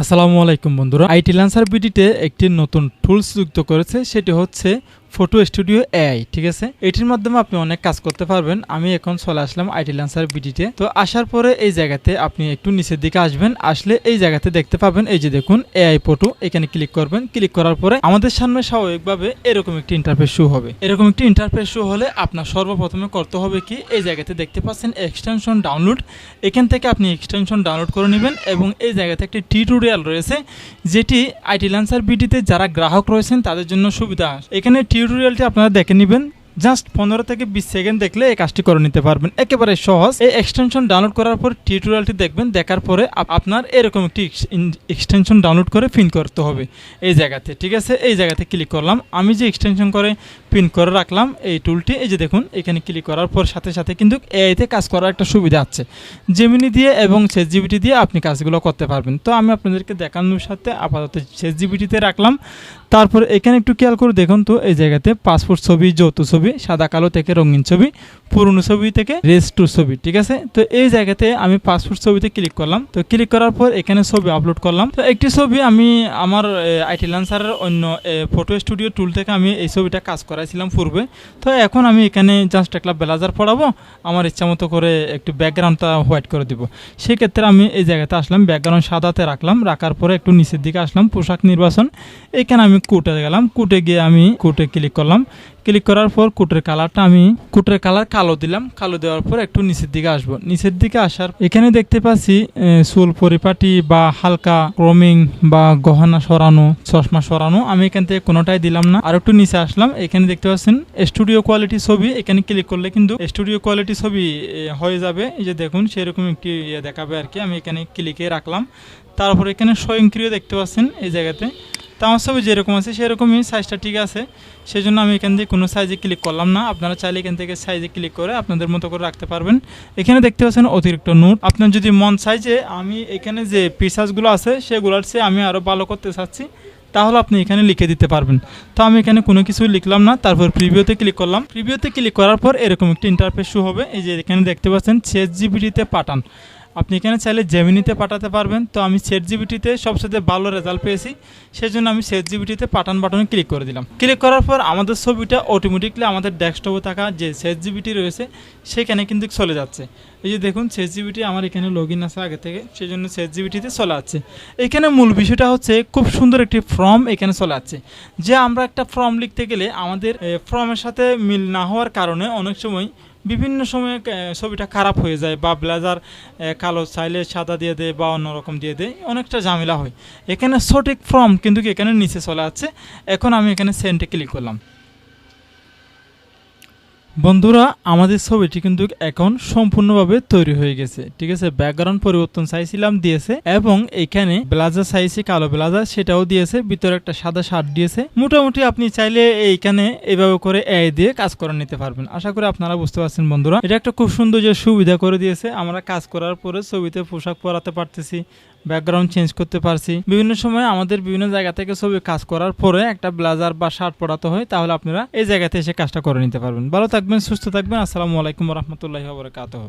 আসসালামু আলাইকুম বন্ধুরা, আইটি ল্যান্সার বিডিতে একটি নতুন টুলস যুক্ত করেছে, সেটি হচ্ছে ফটো স্টুডিও এআই। ঠিক আছে, এটির মাধ্যমে আপনি অনেক কাজ করতে পারবেন। আমি এখন চলে আসলাম আইটি ল্যান্সার বিডিতে। তো আসার পরে এই জায়গাতে আপনি একটু নিচের দিকে আসবেন, আসলে এই জায়গাতে দেখতে পাবেন, এই যে দেখুন এআই ফটো, এখানে ক্লিক করবেন। ক্লিক করার পরে আমাদের সামনে স্বাভাবিকভাবে এরকম একটি ইন্টারফেস শো হবে। এরকম একটি ইন্টারফেস শো হলে আপনার সর্বপ্রথমে করতে হবে কি, এই জায়গাতে দেখতে পাচ্ছেন এক্সটেনশন ডাউনলোড, এখান থেকে আপনি এক্সটেনশন ডাউনলোড করে নেবেন এবং এই জায়গাতে একটি টিউটোরিয়াল রয়েছে, যেটি আইটি ল্যান্সার বিডিতে যারা গ্রাহক রয়েছেন তাদের জন্য সুবিধা। এখানে টিউটোরিয়ালটি আপনারা দেখে নেবেন, জাস্ট 15 থেকে 20 সেকেন্ড দেখলে এই কাজটি করে নিতে পারবেন, একেবারে সহজ। এই এক্সটেনশন ডাউনলোড করার পর টিউটোরিয়ালটি দেখবেন, দেখার পরে আপনার এরকম একটি এক্সটেনশন ডাউনলোড করে পিন করতে হবে এই জায়গাতে। ঠিক আছে, এই জায়গাতে ক্লিক করলাম, আমি যে এক্সটেনশন করে পিন করে রাখলাম এই টুলটি, এই যে দেখুন এখানে ক্লিক করার পর সাথে সাথে কিন্তু এআইতে কাজ করার একটা সুবিধা আছে। জেমিনি দিয়ে এবং ChatGPT দিয়ে আপনি কাজগুলো করতে পারবেন। তো আমি আপনাদেরকে দেখানোর সাথে আপাতত ChatGPT-তে রাখলাম। তারপর এখানে একটু খেয়াল করে দেখুন তো, এই জায়গাতে পাসপোর্ট ছবি, যৌথ ছবি, সাদা কালো থেকে রঙিন ছবি, পুরনো ছবি থেকে রেস্টু ছবি। ঠিক আছে, তো এই জায়গাতে আমি পাসপোর্ট ছবিতে ক্লিক করলাম। তো ক্লিক করার পর এখানে ছবি আপলোড করলাম। তো একটি ছবি আমি আমার আইটি ল্যান্সারের অন্য ফটো স্টুডিও টুল থেকে আমি এই ছবিটা কাজ করাইছিলাম পূর্বে। তো এখন আমি এখানে জাস্ট একটা ব্লাজার পড়াবো, আমার ইচ্ছা মতো করে একটু ব্যাকগ্রাউন্ডটা হোয়াইট করে দিব। সেক্ষেত্রে আমি এই জায়গাতে আসলাম, ব্যাকগ্রাউন্ড সাদাতে রাখলাম, রাখার পরে একটু নিচের দিকে আসলাম, পোশাক নির্বাচন, এখানে আমি কোটে গেলাম, কোটে গিয়ে আমি কোটে ক্লিক করলাম। ক্লিক করার পর কোটের কালারটা আমি কোটের কালার কালো দিলাম। কালো দেওয়ার পর একটু নিচের দিকে আসবো। নিচের দিকে আসার এখানে দেখতে পাচ্ছি চুল পরিপাটি বা হালকা ক্রমিং বা গহনা সরানো, চশমা সরানো, আমি এখান থেকে কোনোটাই দিলাম না। আর একটু নিচে আসলাম, এখানে দেখতে পাচ্ছেন স্টুডিও কোয়ালিটি ছবি, এখানে ক্লিক করলে কিন্তু স্টুডিও কোয়ালিটি ছবি হয়ে যাবে। এই যে দেখুন সেরকম একটি দেখাবে আর কি। আমি এখানে ক্লিকে রাখলাম। তারপর এখানে স্বয়ংক্রিয় দেখতে পাচ্ছেন এই জায়গাতে। তো আমার ছবি যেরকম আছে সেরকমই, সাইজটা ঠিক আছে, সেই জন্য আমি এখান থেকে কোনো সাইজে ক্লিক করলাম না। আপনারা চাইলে এখান থেকে সাইজে ক্লিক করে আপনাদের মতো করে রাখতে পারবেন। এখানে দেখতে পাচ্ছেন অতিরিক্ত নোট, আপনার যদি মন সাইজে আমি এখানে যে ফিচার্সগুলো আছে সেগুলোর চেয়ে আমি আরও ভালো করতে চাচ্ছি, তাহলে আপনি এখানে লিখে দিতে পারবেন। তো আমি এখানে কোনো কিছু লিখলাম না। তারপর প্রিভিউতে ক্লিক করলাম। প্রিভিউতে ক্লিক করার পর এরকম একটি ইন্টারফেস শো হবে। এই যে এখানে দেখতে পাচ্ছেন ChatGPT-তে পাঠান, আপনি এখানে চাইলে জেমিনিতে পাঠাতে পারবেন। তো আমি ChatGPT-তে সবচেয়ে ভালো রেজাল্ট পেয়েছি, সেজন্য আমি ChatGPT-তে পাঠান বাটনে ক্লিক করে দিলাম। ক্লিক করার পর আমাদের ছবিটা অটোমেটিকলি আমাদের ডেস্কটপে থাকা যে ChatGPT রয়েছে সেখানে কিন্তু চলে যাচ্ছে। এই যে দেখুন ChatGPT আমার এখানে লগ ইন আছে আগে থেকে, সেই জন্য ChatGPT-তে চলে যাচ্ছে। এখানে মূল বিষয়টা হচ্ছে খুব সুন্দর একটি ফর্ম এখানে চলে যাচ্ছে। যে আমরা একটা ফর্ম লিখতে গেলে আমাদের ফর্মের সাথে মিল না হওয়ার কারণে অনেক সময় বিভিন্ন সময়ে ছবিটা খারাপ হয়ে যায়, বা ব্লেজার কালো চাইলে সাদা দিয়ে দেয় বা অন্যরকম দিয়ে দেয়, অনেকটা ঝামেলা হয়। এখানে সঠিক ফর্ম কিন্তু এখানে নিচে চলে যাচ্ছে। এখন আমি এখানে সেন্ডে ক্লিক করলাম। বন্ধুরা, আমাদের ছবিটি কিন্তু এখন সম্পূর্ণভাবে তৈরি হয়ে গেছে। ঠিক আছে, ব্যাকগ্রাউন্ড পরিবর্তন চাইছিলাম দিয়েছে, এবং এখানে ব্লাজার চাইছি কালো ব্লাজার, সেটাও দিয়েছে, ভিতরে একটা সাদা শার্ট দিয়েছে। মোটামুটি আপনি চাইলে এইখানে এইভাবে করে এআই দিয়ে কাজ করে নিতে পারবেন। আশা করি আপনারা বুঝতে পারছেন বন্ধুরা, এটা একটা খুব সুন্দর যে সুবিধা করে দিয়েছে। আমরা কাজ করার পরে ছবিতে পোশাক পরাতে পারতেছি, ব্যাকগ্রাউন্ড চেঞ্জ করতে পারছি। বিভিন্ন সময় আমাদের বিভিন্ন জায়গা থেকে ছবি কাজ করার পরে একটা ব্লাজার বা শার্ট পরাতে হয়, তাহলে আপনারা এই জায়গাতে এসে কাজটা করে নিতে পারবেন। ভালো থাকবেন, সুস্থ থাকবেন। আসসালামু আলাইকুম ওয়া রাহমাতুল্লাহি ওয়া বারাকাতুহু।